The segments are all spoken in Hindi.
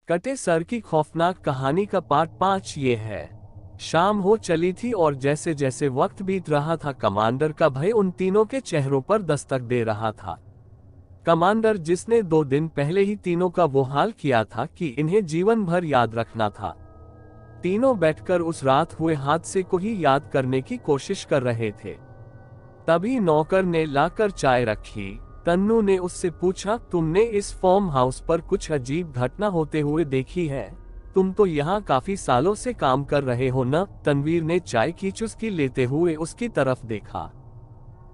कटे सर की खौफनाक कहानी का पार्ट 5 ये है। शाम हो चली थी और जैसे जैसे वक्त बीत रहा था कमांडर का भय उन तीनों के चेहरों पर दस्तक दे रहा था। कमांडर जिसने 2 दिन पहले ही तीनों का वो हाल किया था कि इन्हें जीवन भर याद रखना था। तीनों बैठकर उस रात हुए हादसे को ही याद करने की कोशिश कर रहे थे। तभी नौकर ने लाकर चाय रखी। तन्नू ने उससे पूछा, तुमने इस फार्म हाउस पर कुछ अजीब घटना होते हुए देखी है? तुम तो यहाँ काफी सालों से काम कर रहे हो न? तनवीर ने चाय की चुस्की लेते हुए उसकी तरफ देखा।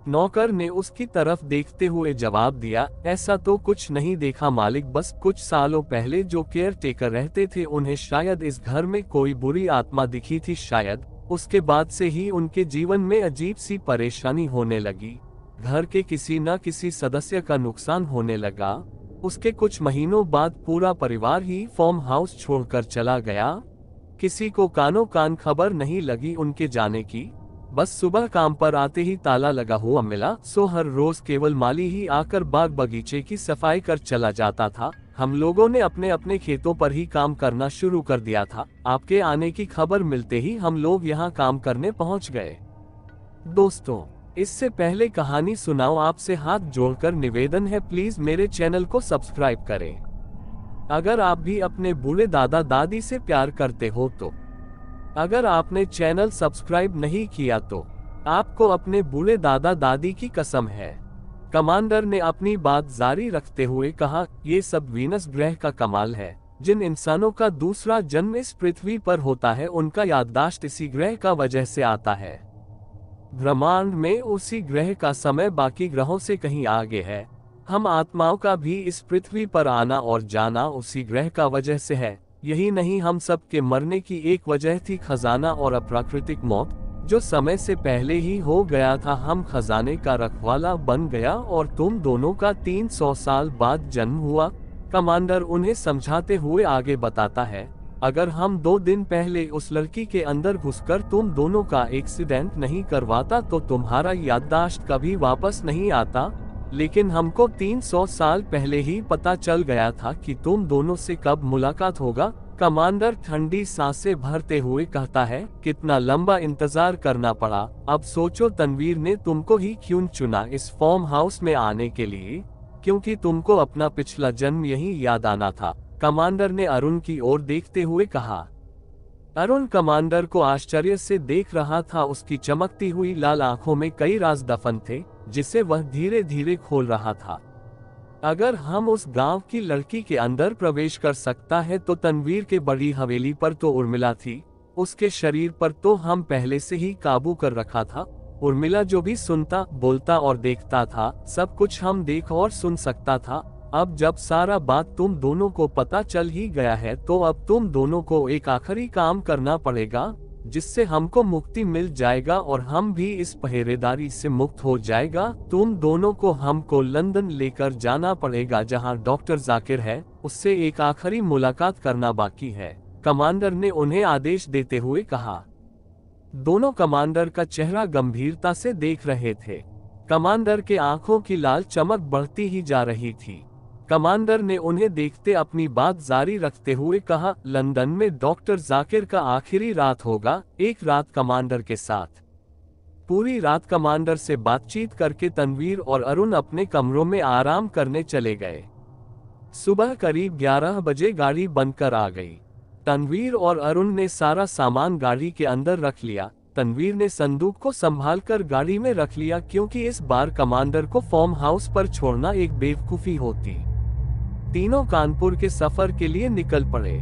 नौकर ने उसकी तरफ देखते हुए जवाब दिया, ऐसा तो कुछ नहीं देखा मालिक, बस कुछ सालों पहले जो केयर टेकर रहते थे उन्हें शायद इस घर में कोई बुरी आत्मा दिखी थी। शायद उसके बाद से ही उनके जीवन में अजीब सी परेशानी होने लगी। घर के किसी न किसी सदस्य का नुकसान होने लगा। उसके कुछ महीनों बाद पूरा परिवार ही फार्म हाउस छोड़कर चला गया। किसी को कानों कान खबर नहीं लगी उनके जाने की। बस सुबह काम पर आते ही ताला लगा हुआ मिला। सो हर रोज केवल माली ही आकर बाग बगीचे की सफाई कर चला जाता था। हम लोगों ने अपने अपने खेतों पर ही काम करना शुरू कर दिया था। आपके आने की खबर मिलते ही हम लोग यहाँ काम करने पहुँच गए। दोस्तों, इससे पहले कहानी सुनाओ, आपसे हाथ जोड़कर निवेदन है, प्लीज मेरे चैनल को सब्सक्राइब करें। अगर आप भी अपने बूढ़े दादा दादी से प्यार करते हो तो। अगर आपने चैनल सब्सक्राइब नहीं किया तो आपको अपने बूढ़े दादा दादी की कसम है। कमांडर ने अपनी बात जारी रखते हुए कहा, ये सब वीनस ग्रह का कमाल है। जिन इंसानों का दूसरा जन्म इस पृथ्वी पर होता है उनका याददाश्त इसी ग्रह का वजह से आता है। ब्रह्मांड में उसी ग्रह का समय बाकी ग्रहों से कहीं आगे है। हम आत्माओं का भी इस पृथ्वी पर आना और जाना उसी ग्रह का वजह से है। यही नहीं, हम सब के मरने की एक वजह थी खजाना और अप्राकृतिक मौत, जो समय से पहले ही हो गया था। हम खजाने का रखवाला बन गया और तुम दोनों का 300 साल बाद जन्म हुआ। कमांडर उन्हें समझाते हुए आगे बताता है, अगर हम 2 दिन पहले उस लड़की के अंदर घुसकर तुम दोनों का एक्सीडेंट नहीं करवाता तो तुम्हारा याददाश्त कभी वापस नहीं आता। लेकिन हमको 300 साल पहले ही पता चल गया था कि तुम दोनों से कब मुलाकात होगा। कमांडर ठंडी सांसें भरते हुए कहता है, कितना लंबा इंतजार करना पड़ा। अब सोचो तनवीर ने तुमको ही क्यों चुना इस फार्म हाउस में आने के लिए? क्योंकि तुमको अपना पिछला जन्म यही याद आना था। कमांडर ने अरुण की ओर देखते हुए कहा। अरुण कमांडर को आश्चर्य से देख रहा था। उसकी चमकती हुई लाल आंखों में कई राज दफन थे जिसे वह धीरे धीरे खोल रहा था। अगर हम उस गांव की लड़की के अंदर प्रवेश कर सकता है तो तनवीर के बड़ी हवेली पर तो उर्मिला थी, उसके शरीर पर तो हम पहले से ही काबू कर रखा था। उर्मिला जो भी सुनता, बोलता और देखता था, सब कुछ हम देख और सुन सकता था। अब जब सारा बात तुम दोनों को पता चल ही गया है तो अब तुम दोनों को एक आखिरी काम करना पड़ेगा जिससे हमको मुक्ति मिल जाएगा और हम भी इस पहरेदारी से मुक्त हो जाएगा। तुम दोनों को हमको लंदन लेकर जाना पड़ेगा जहां डॉक्टर जाकिर है, उससे एक आखिरी मुलाकात करना बाकी है। कमांडर ने उन्हें आदेश देते हुए कहा। दोनों कमांडर का चेहरा गंभीरता से देख रहे थे। कमांडर के आंखों की लाल चमक बढ़ती ही जा रही थी। कमांडर ने उन्हें देखते अपनी बात जारी रखते हुए कहा, लंदन में डॉक्टर जाकिर का आखिरी रात होगा, एक रात कमांडर के साथ। पूरी रात कमांडर से बातचीत करके तनवीर और अरुण अपने कमरों में आराम करने चले गए। सुबह करीब 11 बजे गाड़ी बनकर आ गई। तनवीर और अरुण ने सारा सामान गाड़ी के अंदर रख लिया। तनवीर ने संदूक को संभालकर गाड़ी में रख लिया क्योंकि इस बार कमांडर को फार्म हाउस पर छोड़ना एक बेवकूफी होती। तीनों कानपुर के सफर के लिए निकल पड़े।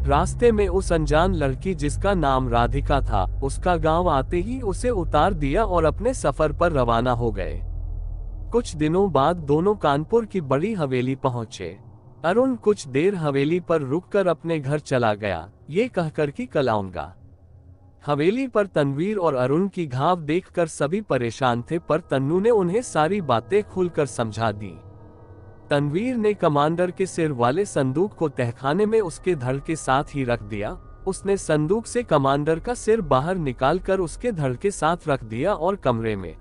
रास्ते में उस अनजान लड़की जिसका नाम राधिका था, उसका गांव आते ही उसे उतार दिया और अपने सफर पर रवाना हो गए। कुछ दिनों बाद दोनों कानपुर की बड़ी हवेली पहुंचे। अरुण कुछ देर हवेली पर रुककर अपने घर चला गया, ये कहकर कि कल आऊंगा। हवेली पर तनवीर और अरुण की घाव देखकर सभी परेशान थे, पर तन्नू ने उन्हें सारी बातें खुलकर समझा दी। तनवीर ने कमांडर के सिर वाले संदूक को तहखाने में उसके धड़ के साथ ही रख दिया। उसने संदूक से कमांडर का सिर बाहर निकालकर उसके धड़ के साथ रख दिया और कमरे में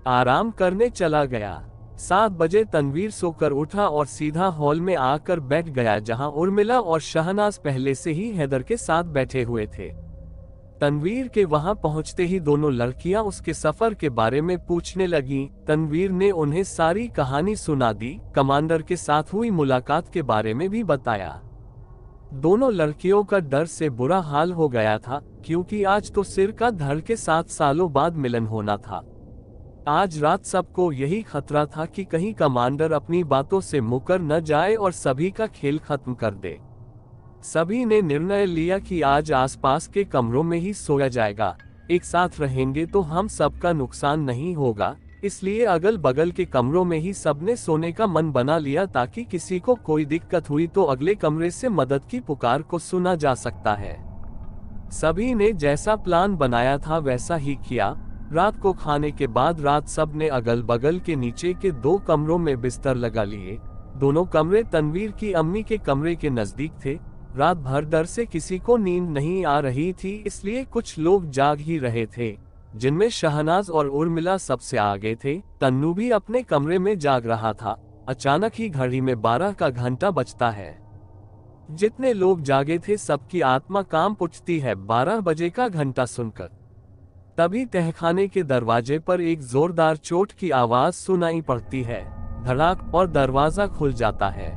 आराम करने चला गया। 7 बजे तनवीर सोकर उठा और सीधा हॉल में आकर बैठ गया जहां उर्मिला और शहनाज पहले से ही हैदर के साथ बैठे हुए थे। तनवीर के वहां पहुंचते ही दोनों लड़कियां उसके सफर के बारे में पूछने लगीं। तनवीर ने उन्हें सारी कहानी सुना दी, कमांडर के साथ हुई मुलाकात के बारे में भी बताया। दोनों लड़कियों का डर से बुरा हाल हो गया था, क्योंकि आज तो सिर का धड़ के 7 सालों बाद मिलन होना था। आज रात सबको यही खतरा था कि कहीं कमांडर अपनी बातों से मुकर न जाए और सभी का खेल खत्म कर दे। सभी ने निर्णय लिया कि आज आसपास के कमरों में ही सोया जाएगा। एक साथ रहेंगे तो हम सबका नुकसान नहीं होगा, इसलिए अगल बगल के कमरों में ही सबने सोने का मन बना लिया ताकि किसी को कोई दिक्कत हुई तो अगले कमरे से मदद की पुकार को सुना जा सकता है। सभी ने जैसा प्लान बनाया था वैसा ही किया। रात को खाने के बाद रात सब ने अगल बगल के नीचे के 2 कमरों में बिस्तर लगा लिए। दोनों कमरे तनवीर की अम्मी के कमरे के नजदीक थे। रात भर डर से किसी को नींद नहीं आ रही थी, इसलिए कुछ लोग जाग ही रहे थे, जिनमें शहनाज और उर्मिला सबसे आगे थे। तन्नू भी अपने कमरे में जाग रहा था। अचानक ही घड़ी में 12 का घंटा बजता है। जितने लोग जागे थे सबकी आत्मा कांप उठती है 12 बजे का घंटा सुनकर। तभी तहखाने के दरवाजे पर एक जोरदार चोट की आवाज सुनाई पड़ती है। धड़ाक और दरवाजा खुल जाता है।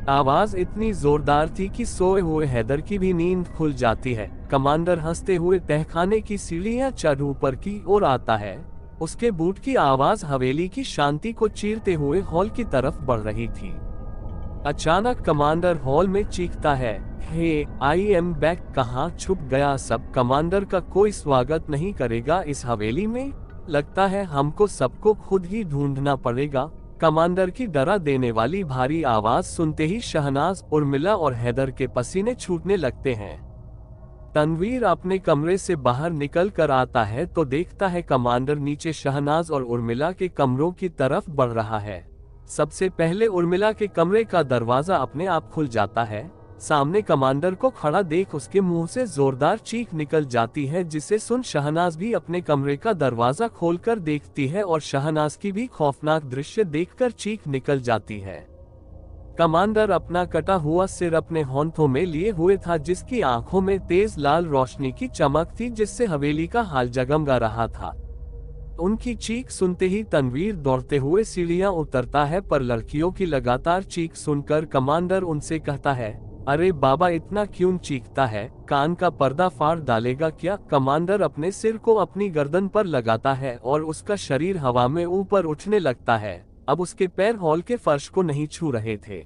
आवाज इतनी जोरदार थी कि सोए हुए हैदर की भी नींद खुल जाती है। कमांडर हंसते हुए तहखाने की सीढ़ियां चढ़ ऊपर की ओर आता है। उसके बूट की आवाज हवेली की शांति को चीरते हुए हॉल की तरफ बढ़ रही थी। अचानक कमांडर हॉल में चीखता है, हे आई एम बैक। कहाँ छुप गया सब? कमांडर का कोई स्वागत नहीं करेगा इस हवेली में? लगता है हमको सबको खुद ही ढूंढना पड़ेगा। कमांडर की डरा देने वाली भारी आवाज सुनते ही शहनाज, उर्मिला और हैदर के पसीने छूटने लगते हैं। तनवीर अपने कमरे से बाहर निकल कर आता है तो देखता है कमांडर नीचे शहनाज और उर्मिला के कमरों की तरफ बढ़ रहा है। सबसे पहले उर्मिला के कमरे का दरवाजा अपने आप खुल जाता है। सामने कमांडर को खड़ा देख उसके मुंह से जोरदार चीख निकल जाती है, जिसे सुन शहनाज भी अपने कमरे का दरवाजा खोलकर देखती है और शहनाज की भी खौफनाक दृश्य देखकर चीख निकल जाती है। कमांडर अपना कटा हुआ सिर अपने हाथों में लिए हुए था, जिसकी आंखों में तेज लाल रोशनी की चमक थी, जिससे हवेली का हाल जगमगा रहा था। उनकी चीख सुनते ही तनवीर दौड़ते हुए सीढ़ियां उतरता है, पर लड़कियों की लगातार चीख सुनकर कमांडर उनसे कहता है, अरे बाबा इतना क्यों चीखता है? कान का पर्दा फाड़ डालेगा क्या? कमांडर अपने सिर को अपनी गर्दन पर लगाता है और उसका शरीर हवा में ऊपर उठने लगता है। अब उसके पैर हॉल के फर्श को नहीं छू रहे थे।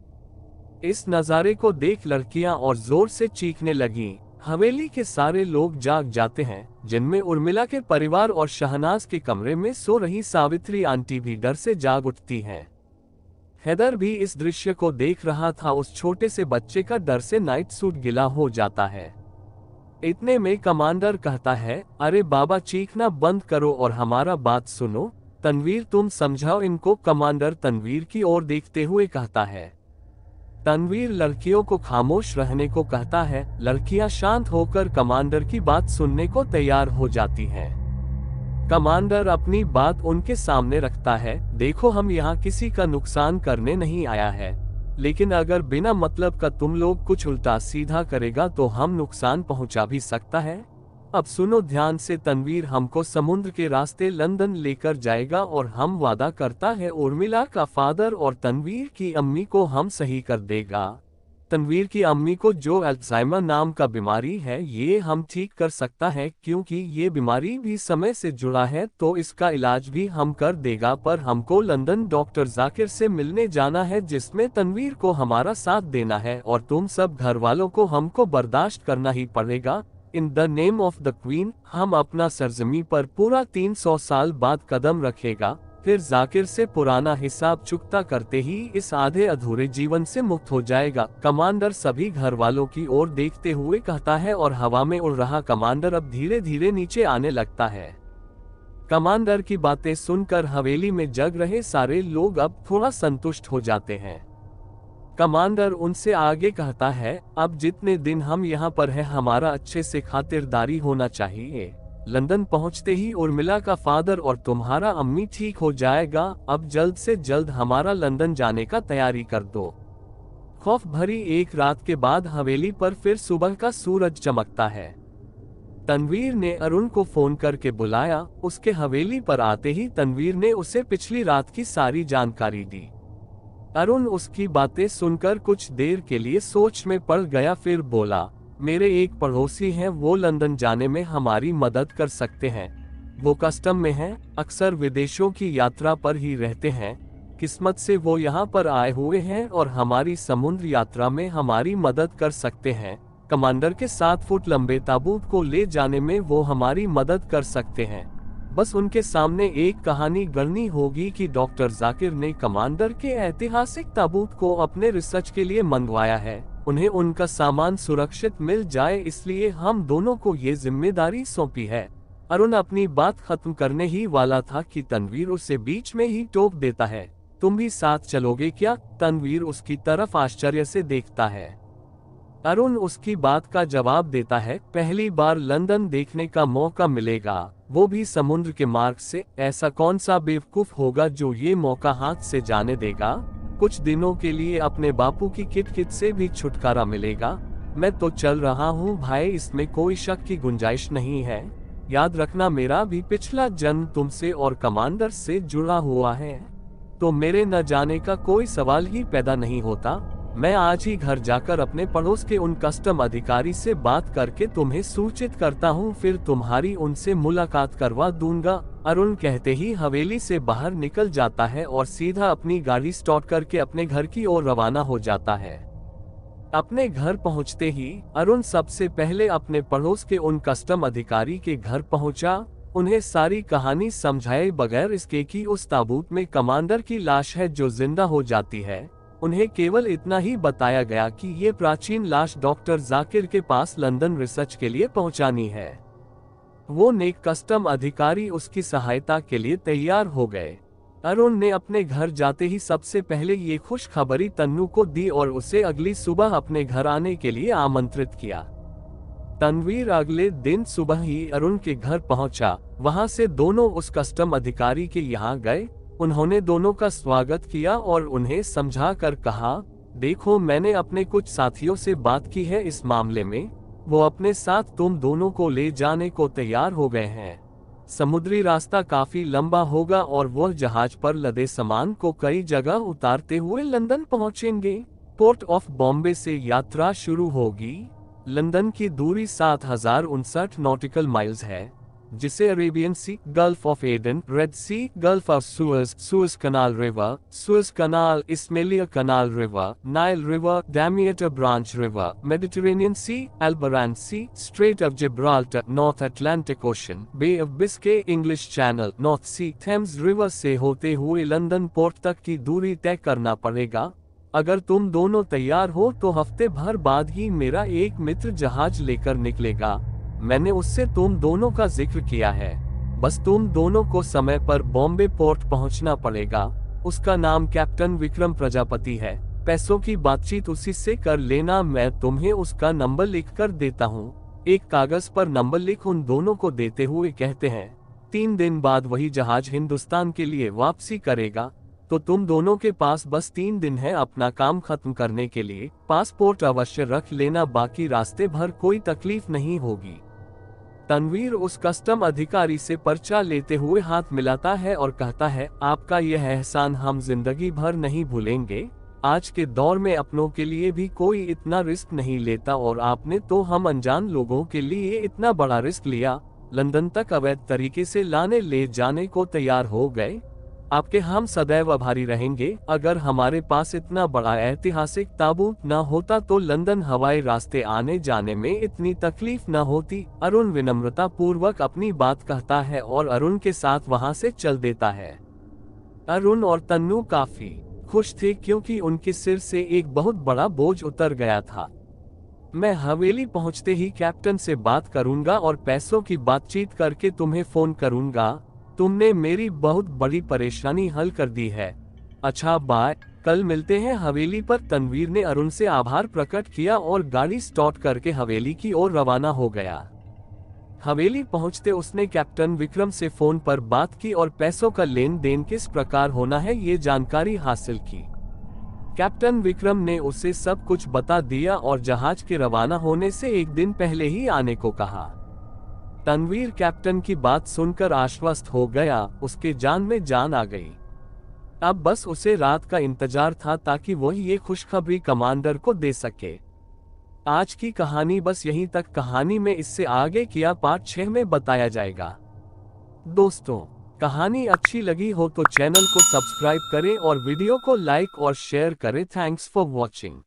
इस नजारे को देख लड़कियां और जोर से चीखने लगीं। हवेली के सारे लोग जाग जाते हैं, जिनमें उर्मिला के परिवार और शहनाज के कमरे में सो रही सावित्री आंटी भी डर से जाग उठती हैं। हैदर भी इस दृश्य को देख रहा था। उस छोटे से बच्चे का डर से नाइट सूट गीला हो जाता है। इतने में कमांडर कहता है, अरे बाबा चीखना बंद करो और हमारा बात सुनो। तनवीर तुम समझाओ इनको। कमांडर तनवीर की ओर देखते हुए कहता है। तनवीर लड़कियों को खामोश रहने को कहता है। लड़कियां शांत होकर कमांडर की बात सुनने को तैयार हो जाती हैं। कमांडर अपनी बात उनके सामने रखता है, देखो हम यहाँ किसी का नुकसान करने नहीं आया है, लेकिन अगर बिना मतलब का तुम लोग कुछ उल्टा सीधा करेगा तो हम नुकसान पहुंचा भी सकता है। अब सुनो ध्यान से, तनवीर हमको समुद्र के रास्ते लंदन लेकर जाएगा और हम वादा करता है उर्मिला का फादर और तनवीर की अम्मी को हम सही कर देगा। तनवीर की अम्मी को जो अल्जाइमर नाम का बीमारी है ये हम ठीक कर सकता है, क्योंकि ये बीमारी भी समय से जुड़ा है, तो इसका इलाज भी हम कर देगा। पर हमको लंदन डॉक्टर जाकिर से मिलने जाना है, जिसमें तनवीर को हमारा साथ देना है और तुम सब घर वालों को हमको बर्दाश्त करना ही पड़ेगा। In the name of the queen. हम अपना सरजमी पर पूरा 300 साल बाद कदम रखेगा, फिर जाकिर से पुराना हिसाब चुकता करते ही इस आधे अधूरे जीवन से मुक्त हो जाएगा। कमांडर सभी घर वालों की ओर देखते हुए कहता है और हवा में उड़ रहा कमांडर अब धीरे धीरे नीचे आने लगता है। कमांडर की बातें सुनकर हवेली में जग रहे सारे लोग अब थोड़ा संतुष्ट हो जाते हैं। कमांडर उनसे आगे कहता है, अब जितने दिन हम यहाँ पर हैं हमारा अच्छे से खातिरदारी होना चाहिए। लंदन पहुंचते ही उर्मिला का फादर और तुम्हारा अम्मी ठीक हो जाएगा, अब जल्द से जल्द हमारा लंदन जाने का तैयारी कर दो। खौफ भरी एक रात के बाद हवेली पर फिर सुबह का सूरज चमकता है। तनवीर ने अरुण को फोन करके बुलाया। उसके हवेली पर आते ही तनवीर ने उसे पिछली रात की सारी जानकारी दी। अरुण उसकी बातें सुनकर कुछ देर के लिए सोच में पड़ गया, फिर बोला, मेरे एक पड़ोसी हैं, वो लंदन जाने में हमारी मदद कर सकते हैं। वो कस्टम में हैं, अक्सर विदेशों की यात्रा पर ही रहते हैं। किस्मत से वो यहाँ पर आए हुए हैं और हमारी समुद्र यात्रा में हमारी मदद कर सकते हैं। कमांडर के 7 फुट लंबे ताबूत को ले जाने में वो हमारी मदद कर सकते हैं। बस उनके सामने एक कहानी गढ़नी होगी कि डॉक्टर जाकिर ने कमांडर के ऐतिहासिक ताबूत को अपने रिसर्च के लिए मंगवाया है। उन्हें उनका सामान सुरक्षित मिल जाए, इसलिए हम दोनों को ये जिम्मेदारी सौंपी है। अरुण अपनी बात खत्म करने ही वाला था कि तनवीर उसे बीच में ही टोक देता है, तुम भी साथ चलोगे क्या? तनवीर उसकी तरफ आश्चर्य से देखता है। अरुण उसकी बात का जवाब देता है, पहली बार लंदन देखने का मौका मिलेगा, वो भी समुद्र के मार्ग से। ऐसा कौन सा बेवकूफ होगा जो ये मौका हाथ से जाने देगा? कुछ दिनों के लिए अपने बापू की किटकिट से भी छुटकारा मिलेगा। मैं तो चल रहा हूँ भाई, इसमें कोई शक की गुंजाइश नहीं है। याद रखना, मेरा भी पिछला जन्म तुमसे और कमांडर से जुड़ा हुआ है, तो मेरे न जाने का कोई सवाल ही पैदा नहीं होता। मैं आज ही घर जाकर अपने पड़ोस के उन कस्टम अधिकारी से बात करके तुम्हें सूचित करता हूँ, फिर तुम्हारी उनसे मुलाकात करवा दूंगा। अरुण कहते ही हवेली से बाहर निकल जाता है और सीधा अपनी गाड़ी स्टार्ट करके अपने घर की ओर रवाना हो जाता है। अपने घर पहुंचते ही अरुण सबसे पहले अपने पड़ोस के उन कस्टम अधिकारी के घर पहुंचा। उन्हें सारी कहानी समझाए बगैर इसके कि उस ताबूत में कमांडर की लाश है जो जिंदा हो जाती है। उन्हें केवल इतना ही बताया गया कि ये प्राचीन लाश डॉक्टर जाकिर के पास लंदन रिसर्च के लिए पहुंचानी है। वो नेक कस्टम अधिकारी उसकी सहायता के लिए तैयार हो गए। अरुण ने अपने घर जाते ही सबसे पहले ये खुशखबरी तन्नू को दी और उसे अगली सुबह अपने घर आने के लिए आमंत्रित किया। तनवीर अगले दिन सुबह ही अरुण के घर पहुंचा। वहां से दोनों उस कस्टम अधिकारी के यहाँ गए। उन्होंने दोनों का स्वागत किया और उन्हें समझा कर कहा, देखो मैंने अपने कुछ साथियों से बात की है इस मामले में, वो अपने साथ तुम दोनों को ले जाने को तैयार हो गए हैं। समुद्री रास्ता काफी लंबा होगा और वो जहाज पर लदे सामान को कई जगह उतारते हुए लंदन पहुंचेंगे। पोर्ट ऑफ बॉम्बे से यात्रा शुरू होगी। लंदन की दूरी 7059 नॉटिकल माइल्स है, जिसे Arabian Sea, Gulf of Aden, Red Sea, Gulf of Suez, Suez Canal river, Suez Canal, Ismailia canal river, Nile river, Damietta branch river, Mediterranean Sea, Alboran Sea, Strait of Gibraltar, North Atlantic Ocean, Bay of Biscay, English Channel, North Sea, Thames river से होते हुए लंदन पोर्ट तक की दूरी तय करना पड़ेगा। अगर तुम दोनों तैयार हो तो हफ्ते भर बाद ही मेरा एक मित्र जहाज लेकर निकलेगा। मैंने उससे तुम दोनों का जिक्र किया है। बस तुम दोनों को समय पर बॉम्बे पोर्ट पहुंचना पड़ेगा। उसका नाम कैप्टन विक्रम प्रजापति है। पैसों की बातचीत उसी से कर लेना, मैं तुम्हें उसका नंबर लिख कर देता हूँ। एक कागज पर नंबर लिख उन दोनों को देते हुए कहते हैं, 3 दिन बाद वही जहाज हिंदुस्तान के लिए वापसी करेगा, तो तुम दोनों के पास बस 3 दिन है अपना काम खत्म करने के लिए। पासपोर्ट अवश्य रख लेना, बाकी रास्ते भर कोई तकलीफ नहीं होगी। तनवीर उस कस्टम अधिकारी से पर्चा लेते हुए हाथ मिलाता है और कहता है, आपका यह एहसान हम जिंदगी भर नहीं भूलेंगे। आज के दौर में अपनों के लिए भी कोई इतना रिस्क नहीं लेता और आपने तो हम अनजान लोगों के लिए इतना बड़ा रिस्क लिया। लंदन तक अवैध तरीके से लाने ले जाने को तैयार हो गए। आपके हम सदैव आभारी रहेंगे। अगर हमारे पास इतना बड़ा ऐतिहासिक ताबूत न होता तो लंदन हवाई रास्ते आने जाने में इतनी तकलीफ न होती। अरुण विनम्रता पूर्वक अपनी बात कहता है और अरुण के साथ वहां से चल देता है। अरुण और तन्नू काफी खुश थे क्योंकि उनके सिर से एक बहुत बड़ा बोझ उतर गया था। मैं हवेली पहुंचते ही कैप्टन से बात करूंगा और पैसों की बातचीत करके तुम्हें फोन करूंगा। तुमने मेरी बहुत बड़ी परेशानी हल कर दी है। अच्छा बाय, कल मिलते हैं हवेली पर। तनवीर ने अरुण से आभार प्रकट किया और गाड़ी स्टार्ट करके हवेली की ओर रवाना हो गया। हवेली पहुंचते उसने कैप्टन विक्रम से फोन पर बात की और पैसों का लेन देन किस प्रकार होना है ये जानकारी हासिल की। कैप्टन विक्रम ने उसे सब कुछ बता दिया और जहाज के रवाना होने से एक दिन पहले ही आने को कहा। तनवीर कैप्टन की बात सुनकर आश्वस्त हो गया, उसके जान में जान आ गई। अब बस उसे रात का इंतजार था ताकि वह ये खुशखबरी कमांडर को दे सके। आज की कहानी बस यहीं तक, कहानी में इससे आगे किया पार्ट 6 में बताया जाएगा। दोस्तों, कहानी अच्छी लगी हो तो चैनल को सब्सक्राइब करें और वीडियो को लाइक और शेयर करें। Thanks for watching.